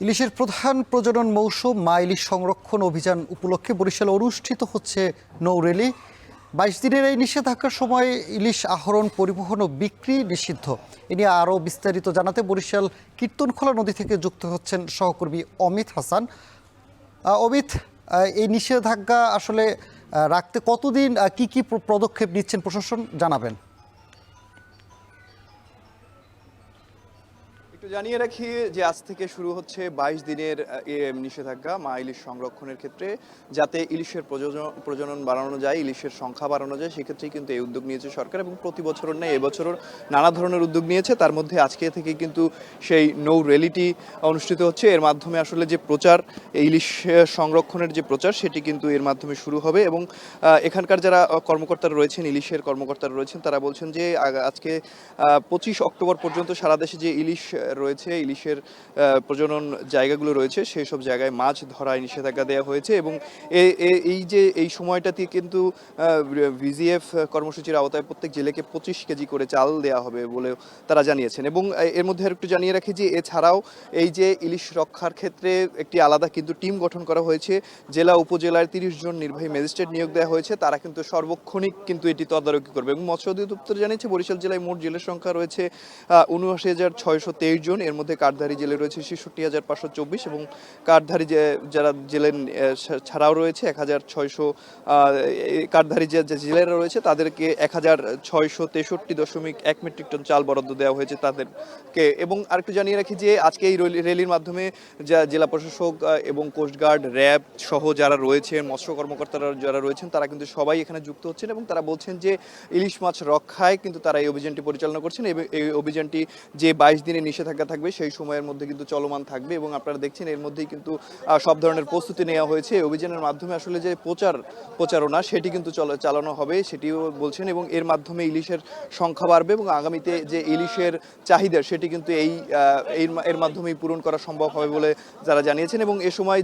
ইলিশের প্রধান প্রজনন মৌসুম মা ইলিশ সংরক্ষণ অভিযান উপলক্ষে বরিশালে অনুষ্ঠিত হচ্ছে নৌ র্যালি। 22 দিনের এই নিষেধাজ্ঞার সময় ইলিশ আহরণ, পরিবহন ও বিক্রি নিষিদ্ধ। এ নিয়ে আরও বিস্তারিত জানাতে বরিশাল কীর্তনখোলা নদী থেকে যুক্ত হচ্ছেন সহকর্মী অমিত হাসান। অমিত, এই নিষেধাজ্ঞা আসলে রাখতে কতদিন কি কি পদক্ষেপ নিচ্ছেন প্রশাসন, জানাবেন? একটু জানিয়ে রাখি যে আজ থেকে শুরু হচ্ছে 22 দিনের নিষেধাজ্ঞা মা ইলিশ সংরক্ষণের ক্ষেত্রে, যাতে ইলিশের প্রজনন বাড়ানো যায়, ইলিশের সংখ্যা বাড়ানো যায়। সেক্ষেত্রেই কিন্তু এই উদ্যোগ নিয়েছে সরকার এবং প্রতি বছরের ন্যায় এবছরও নানা ধরনের উদ্যোগ নিয়েছে। তার মধ্যে আজকে থেকে কিন্তু সেই নৌ র্যালিটি অনুষ্ঠিত হচ্ছে। এর মাধ্যমে আসলে যে প্রচার, ইলিশ সংরক্ষণের যে প্রচার, সেটি কিন্তু এর মাধ্যমে শুরু হবে। এবং এখানকার যারা কর্মকর্তারা রয়েছেন, ইলিশের কর্মকর্তারা রয়েছেন, তারা বলছেন যে আজকে 25 অক্টোবর পর্যন্ত সারা দেশে যে ইলিশ রয়েছে, ইলিশের প্রজনন জায়গাগুলো রয়েছে, সেই সব জায়গায় মাছ ধরায় নিষেধাজ্ঞা দেওয়া হয়েছে। এবং এই সময়টাতে কিন্তু ভিজিএফ কর্মসূচির আওতায় প্রত্যেক জেলেকে 25 কেজি করে চাল দেওয়া হবে বলে তারা জানিয়েছেন। এবং এর মধ্যে আরেকটু জানিয়ে রাখি যে এছাড়াও এই যে ইলিশ রক্ষার ক্ষেত্রে একটি আলাদা কিন্তু টিম গঠন করা হয়েছে। জেলা উপজেলার 30 জন নির্বাহী ম্যাজিস্ট্রেট নিয়োগ দেওয়া হয়েছে। তারা কিন্তু সর্বক্ষণিক কিন্তু এটি তদারকি করবে। এবং মৎস্য অধিদপ্তর জানিয়েছে বরিশাল জেলায় মোট জেলের সংখ্যা রয়েছে 79,623 জন। এর মধ্যে কার্ডধারী জেলে রয়েছে 66,524 এবং কার্ডধারী যারা জেলে ছাড়াও রয়েছে 1,600। কার্ডধারী যে জেলেরা রয়েছে তাদেরকে 1,663.1 মেট্রিক টন চাল বরাদ্দ দেওয়া হয়েছে তাদেরকে। এবং আরেকটু জানিয়ে রাখি যে আজকে এই র্যালির মাধ্যমে জেলা প্রশাসক এবং কোস্টগার্ড, র্যাব সহ যারা রয়েছে, মৎস্য কর্মকর্তারা যারা রয়েছেন, তারা কিন্তু সবাই এখানে যুক্ত হচ্ছেন এবং তারা বলছেন যে ইলিশ মাছ রক্ষায় কিন্তু তারা এই অভিযানটি পরিচালনা করছেন। এবং এই অভিযানটি যে 22 দিনের নিষেধাজ্ঞা থাকবে সেই সময়ের মধ্যে কিন্তু চলমান থাকবে। এবং আপনারা দেখছেন এর মধ্যেই কিন্তু সব ধরনের প্রস্তুতি নেওয়া হয়েছে। এই অভিযানের মাধ্যমে আসলে যে প্রচারণা সেটি কিন্তু চালানো হবে, সেটিও বলছেন। এবং এর মাধ্যমে ইলিশের সংখ্যা বাড়বে এবং আগামীতে যে ইলিশের চাহিদা সেটি কিন্তু এর মাধ্যমেই পূরণ করা সম্ভব হবে বলে যারা জানিয়েছেন। এবং এ সময়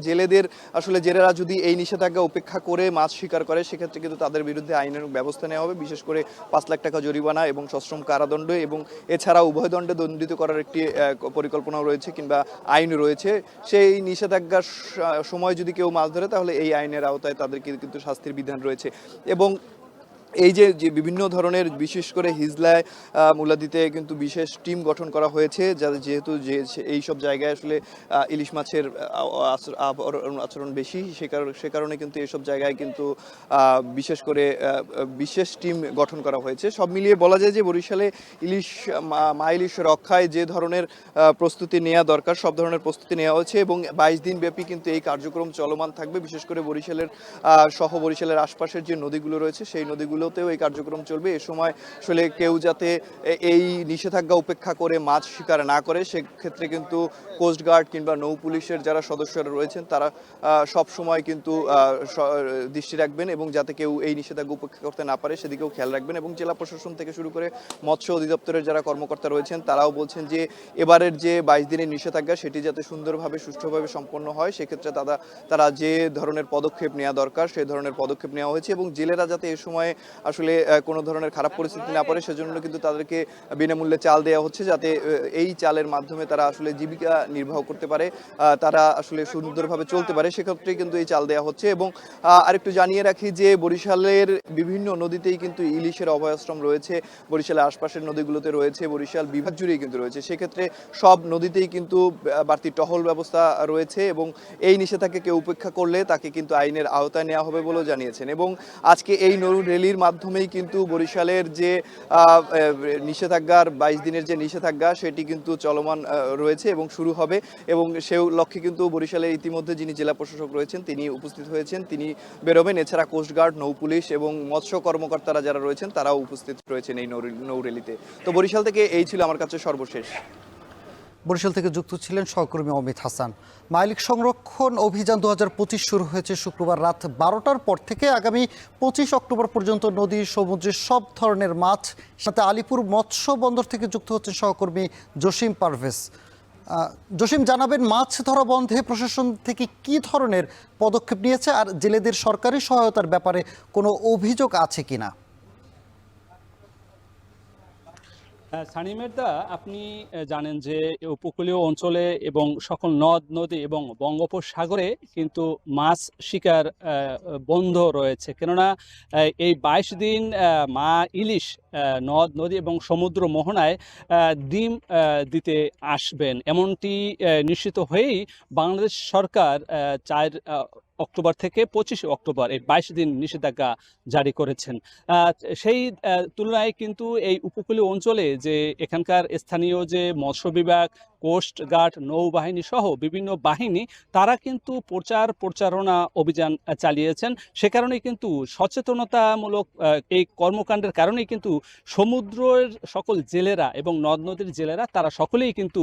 জেলেরা যদি এই নিষেধাজ্ঞা উপেক্ষা করে মাছ শিকার করে, সেক্ষেত্রে কিন্তু তাদের বিরুদ্ধে আইনের ব্যবস্থা নেওয়া হবে, বিশেষ করে 5 লাখ টাকা জরিমানা এবং সশ্রম কারাদণ্ড। এবং এছাড়া উভয় দণ্ডে দণ্ডিত করার একটি পরিকল্পনাও রয়েছে কিংবা আইন রয়েছে। সেই নিষেধাজ্ঞার সময় যদি কেউ মাছ ধরে, তাহলে এই আইনের আওতায় তাদেরকে কিন্তু শাস্তির বিধান রয়েছে। এবং এই যে বিভিন্ন ধরনের, বিশেষ করে হিজলায় মুলাদিতে কিন্তু বিশেষ টিম গঠন করা হয়েছে, যেহেতু এই সব জায়গায় আসলে ইলিশ মাছের আচরণ বেশি, সে কারণে কিন্তু এইসব জায়গায় কিন্তু বিশেষ করে বিশেষ টিম গঠন করা হয়েছে। সব মিলিয়ে বলা যায় যে বরিশালে মা ইলিশ রক্ষায় যে ধরনের প্রস্তুতি নেওয়া দরকার, সব ধরনের প্রস্তুতি নেওয়া হয়েছে। এবং 22 দিন ব্যাপী কিন্তু এই কার্যক্রম চলমান থাকবে। বিশেষ করে বরিশালের আশপাশের যে নদীগুলো রয়েছে, সেই নদীগুলোতেও এই কার্যক্রম চলবে। এ সময় আসলে কেউ যাতে এই নিষেধাজ্ঞা উপেক্ষা করে মাছ শিকার না করে, সেক্ষেত্রে কিন্তু কোস্টগার্ড কিংবা নৌ পুলিশের যারা সদস্যরা রয়েছেন, তারা সব সময় কিন্তু দৃষ্টি রাখবেন এবং যাতে কেউ এই নিষেধাজ্ঞা উপেক্ষা করতে না পারে সেদিকেও খেয়াল রাখবেন। এবং জেলা প্রশাসন থেকে শুরু করে মৎস্য অধিদপ্তরের যারা কর্মকর্তা রয়েছেন, তারাও বলছেন যে এবারের যে 22 দিনের নিষেধাজ্ঞা সেটি যাতে সুন্দরভাবে, সুষ্ঠুভাবে সম্পন্ন হয়, সেক্ষেত্রে তারা যে ধরনের পদক্ষেপ নেওয়া দরকার সেই ধরনের পদক্ষেপ নেওয়া হয়েছে। এবং জেলেরা যাতে এ সময় আসলে কোনো ধরনের খারাপ পরিস্থিতি না পড়ে, সেজন্য কিন্তু তাদেরকে বিনামূল্যে চাল দেওয়া হচ্ছে, যাতে এই চালের মাধ্যমে তারা আসলে জীবিকা নির্বাহ করতে পারে, তারা আসলে সুন্দরভাবে চলতে পারে, সেক্ষেত্রে কিন্তু এই চাল দেওয়া হচ্ছে। এবং আরেকটু জানিয়ে রাখি যে বরিশালের বিভিন্ন নদীতেই কিন্তু ইলিশের অভয়াশ্রম রয়েছে, বরিশালের আশপাশের নদীগুলোতে রয়েছে, বরিশাল বিভাগ জুড়েই কিন্তু রয়েছে। সেক্ষেত্রে সব নদীতেই কিন্তু বাড়তি টহল ব্যবস্থা রয়েছে এবং এই নিষেধাজ্ঞাকে উপেক্ষা করলে তাকে কিন্তু আইনের আওতায় নেওয়া হবে বলেও জানিয়েছেন। এবং আজকে এই নৌ র্যালির মাধ্যমেই কিন্তু বরিশালের যে নিষেধাজ্ঞার 22 দিনের যে নিষেধাজ্ঞা সেটি কিন্তু চলমান রয়েছে এবং শুরু হবে। এবং সেই লক্ষ্যে কিন্তু বরিশালের ইতিমধ্যে যিনি জেলা প্রশাসক রয়েছেন তিনি উপস্থিত হয়েছেন, তিনি বেরোবেন। এছাড়া কোস্টগার্ড, নৌ পুলিশ এবং মৎস্য কর্মকর্তারা যারা রয়েছেন তারাও উপস্থিত রয়েছেন এই নৌ র্যালিতে। তো বরিশাল থেকে এই ছিল আমার কাছে সর্বশেষ। বরিশাল থেকে যুক্ত ছিলেন সহকর্মী অমিত হাসান। মা ইলিশ সংরক্ষণ অভিযান 2025 শুরু হয়েছে শুক্রবার রাত 12টার পর থেকে আগামী 25 অক্টোবর পর্যন্ত নদী, সমুদ্রের সব ধরনের মাছ। সাথে আলিপুর মৎস্য বন্দর থেকে যুক্ত হচ্ছেন সহকর্মী জসিম পারভেজ। জসিম, জানাবেন মাছ ধরা বন্ধে প্রশাসন থেকে কি ধরনের পদক্ষেপ নিয়েছে আর জেলেদের সরকারি সহায়তার ব্যাপারে কোনো অভিযোগ আছে কিনা? সানিমেরদা, আপনি জানেন যে উপকূলীয় অঞ্চলে এবং সকল নদ নদী এবং বঙ্গোপসাগরে কিন্তু মাছ শিকার বন্ধ রয়েছে, কেননা এই 22 দিন মা ইলিশ নদ নদী এবং সমুদ্র মোহনায় ডিম দিতে আসবেন, এমনটি নিশ্চিত হয়েই বাংলাদেশ সরকার 4 অক্টোবর থেকে 25 অক্টোবর এই 22 দিন নিষেধাজ্ঞা জারি করেছেন। সেই তুলনায় কিন্তু এই উপকূলীয় অঞ্চলে যে এখানকার স্থানীয় যে মৎস্য বিভাগ, কোস্ট গার্ড, নৌবাহিনী সহ বিভিন্ন বাহিনী, তারা কিন্তু প্রচারণা অভিযান চালিয়েছেন। সে কারণে কিন্তু সচেতনতামূলক এই কর্মকাণ্ডের কারণেই কিন্তু সমুদ্রের সকল জেলেরা এবং নদ নদীর জেলেরা তারা সকলেই কিন্তু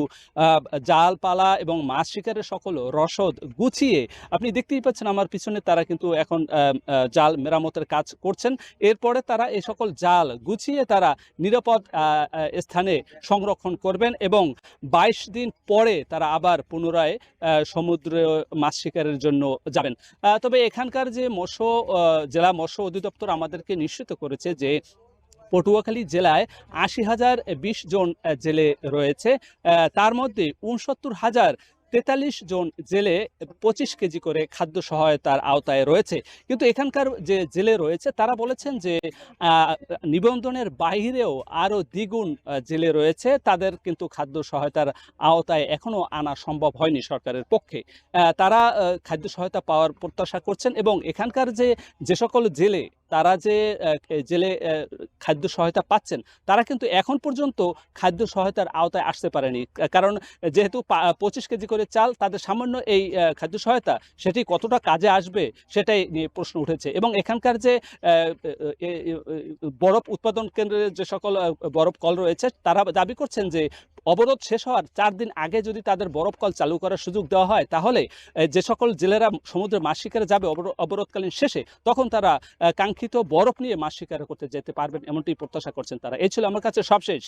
জালপালা এবং মাছ শিকারের সকল রসদ গুছিয়ে, আপনি দেখতেই পাচ্ছেন আমার পিছনে, তারা কিন্তু এখন জাল মেরামতের কাজ করছেন। এরপরে তারা এই সকল জাল গুছিয়ে তারা নিরাপদ স্থানে সংরক্ষণ করবেন এবং 22 দিন পরে তারা আবার পুনরায় সমুদ্রে মাছ শিকারের জন্য যাবেন। তবে এখানকার যে জেলা মৎস্য অধিদপ্তর আমাদেরকে নিশ্চিত করেছে যে পটুয়াখালী জেলায় 80,020 জন জেলে রয়েছে, তার মধ্যে 69,043 জন জেলে 25 কেজি করে খাদ্য সহায়তার আওতায় রয়েছে। কিন্তু এখানকার যে জেলে রয়েছে তারা বলেছেন যে নিবন্ধনের বাইরেও আরও দ্বিগুণ জেলে রয়েছে, তাদের কিন্তু খাদ্য সহায়তার আওতায় এখনও আনা সম্ভব হয়নি সরকারের পক্ষে। তারা খাদ্য সহায়তা পাওয়ার প্রত্যাশা করছেন এবং এখানকার যে সকল জেলে তারা যে জেলে খাদ্য সহায়তা পাচ্ছেন, তারা কিন্তু এখন পর্যন্ত খাদ্য সহায়তার আওতায় আসতে পারেনি, কারণ যেহেতু 25 কেজি করে চাল, তাদের সামান্য এই খাদ্য সহায়তা সেটি কতটা কাজে আসবে সেটাই নিয়ে প্রশ্ন উঠেছে। এবং এখানকার যে বরফ উৎপাদন কেন্দ্রের যে সকল বরফ কল রয়েছে, তারা দাবি করছেন যে অবরোধ শেষ হওয়ার 4 দিন আগে যদি তাদের বরফ কল চালু করার সুযোগ দেওয়া হয়, তাহলে যে সকল জেলেরা সমুদ্রে মাছ শিকারে যাবে অবরোধকালীন শেষে, তখন তারা কাঙ্ক্ষিত বরফ নিয়ে মাছ শিকার করতে যেতে পারবেন, এমনটি প্রত্যাশা করছেন তারা। এই ছিল আমার কাছে সবশেষ।